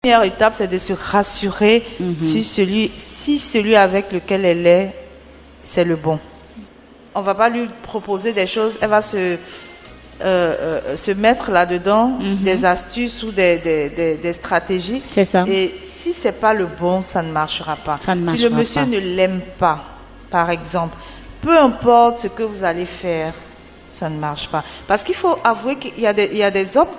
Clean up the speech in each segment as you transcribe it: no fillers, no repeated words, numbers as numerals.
La première étape, c'est de se rassurer si celui avec lequel elle est, c'est le bon. On ne va pas lui proposer des choses, elle va se mettre là-dedans, des astuces ou des stratégies. C'est ça. Et si ce n'est pas le bon, ça ne marchera pas. Ça ne si marchera le monsieur pas. ne l'aime pas, par exemple, peu importe ce que vous allez faire, ça ne marche pas. Parce qu'il faut avouer qu'il y a des hommes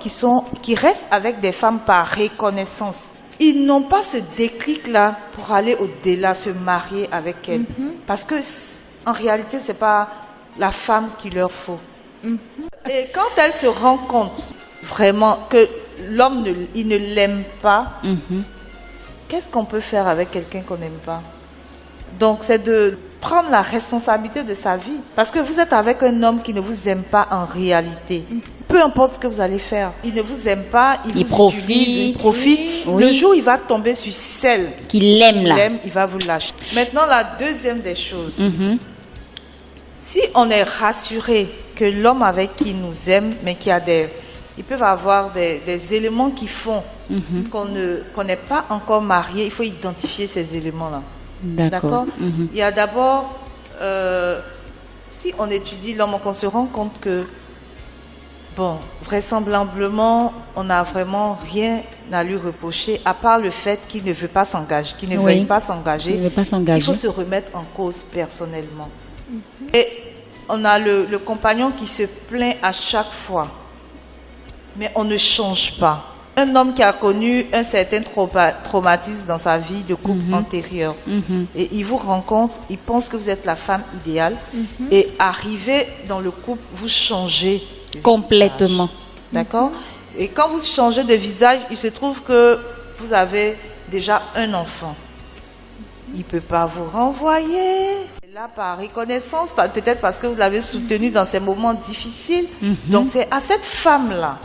qui restent avec des femmes par reconnaissance. Ils n'ont pas ce déclic-là pour aller au-delà, se marier avec elles. Parce que, en réalité, ce n'est pas la femme qu'il leur faut. Et quand elles se rendent compte vraiment que l'homme il ne l'aime pas, qu'est-ce qu'on peut faire avec quelqu'un qu'on n'aime pas? Donc, c'est de prendre la responsabilité de sa vie. Parce que vous êtes avec un homme qui ne vous aime pas en réalité. Peu importe ce que vous allez faire. Il ne vous aime pas, il vous utilise, il profite. Oui. Le jour où il va tomber sur celle Qu'il l'aime là. il va vous lâcher. Maintenant, la deuxième des choses. Si on est rassuré que l'homme avec qui nous aime, mais ils peuvent avoir des éléments qui font qu'on n'est pas encore marié, il faut identifier ces éléments-là. D'accord. Il y a d'abord, si on étudie l'homme, on se rend compte que, bon, vraisemblablement, on n'a vraiment rien à lui reprocher, à part le fait qu'il ne veut pas s'engager, qu'il ne veuille pas s'engager. Il ne veut pas s'engager. Il faut se remettre en cause personnellement. Et on a le compagnon qui se plaint à chaque fois, mais on ne change pas. Un homme qui a connu un certain traumatisme dans sa vie de couple antérieur, et il vous rencontre, il pense que vous êtes la femme idéale, et arrivé dans le couple, vous changez complètement. D'accord? Et quand vous changez de visage, il se trouve que vous avez déjà un enfant. Il ne peut pas vous renvoyer. Et là, par reconnaissance, peut-être parce que vous l'avez soutenu dans ces moments difficiles. Donc, c'est à cette femme-là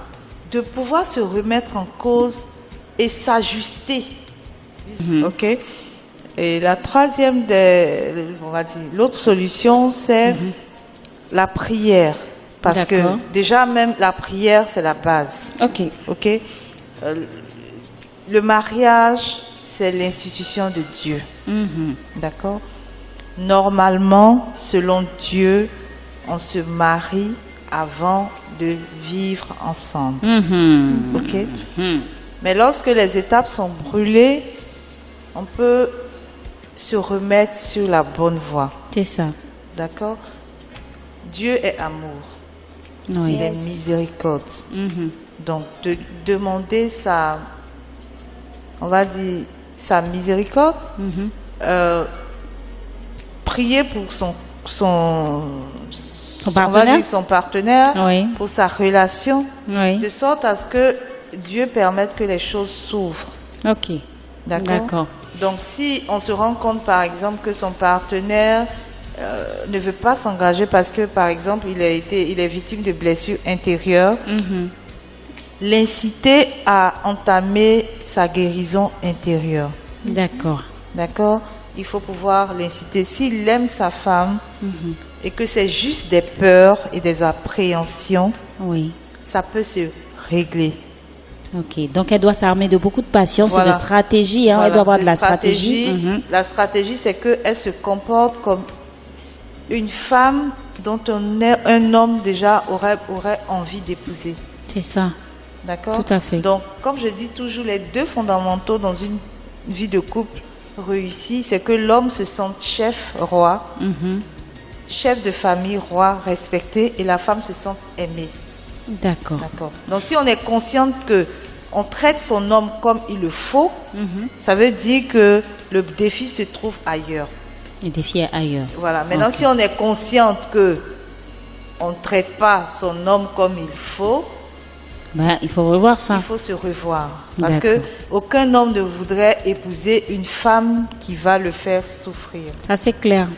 de pouvoir se remettre en cause et s'ajuster. OK? Et la troisième, on va dire, l'autre solution, c'est la prière. Parce que déjà, même la prière, c'est la base. OK? Le mariage, c'est l'institution de Dieu. D'accord? Normalement, selon Dieu, on se marie avant de vivre ensemble. OK? Mais lorsque les étapes sont brûlées, on peut se remettre sur la bonne voie. C'est ça. D'accord? Dieu est amour. Oui. Il est miséricorde. Donc, de demander on va dire, sa miséricorde, prier pour son partenaire, pour sa relation, de sorte à ce que Dieu permette que les choses s'ouvrent. OK. D'accord. Donc, si on se rend compte, par exemple, que son partenaire ne veut pas s'engager parce que, par exemple, il est victime de blessures intérieures, l'inciter à entamer sa guérison intérieure. D'accord. D'accord? Il faut pouvoir l'inciter. S'il aime sa femme et que c'est juste des peurs et des appréhensions, ça peut se régler. OK. Donc, elle doit s'armer de beaucoup de patience et de stratégie. Elle doit avoir de la stratégie. La stratégie, c'est qu'elle se comporte comme une femme dont un homme déjà aurait envie d'épouser. C'est ça. D'accord? Tout à fait. Donc, comme je dis toujours, les deux fondamentaux dans une vie de couple réussie, c'est que l'homme se sente chef, roi, chef de famille, roi, respecté, et la femme se sente aimée. D'accord. Donc, si on est consciente que on traite son homme comme il le faut, ça veut dire que le défi se trouve ailleurs. Le défi est ailleurs. Voilà. Maintenant, si on est consciente que on ne traite pas son homme comme il faut, il faut revoir ça. Il faut se revoir. Parce que aucun homme ne voudrait épouser une femme qui va le faire souffrir. Ça, c'est clair.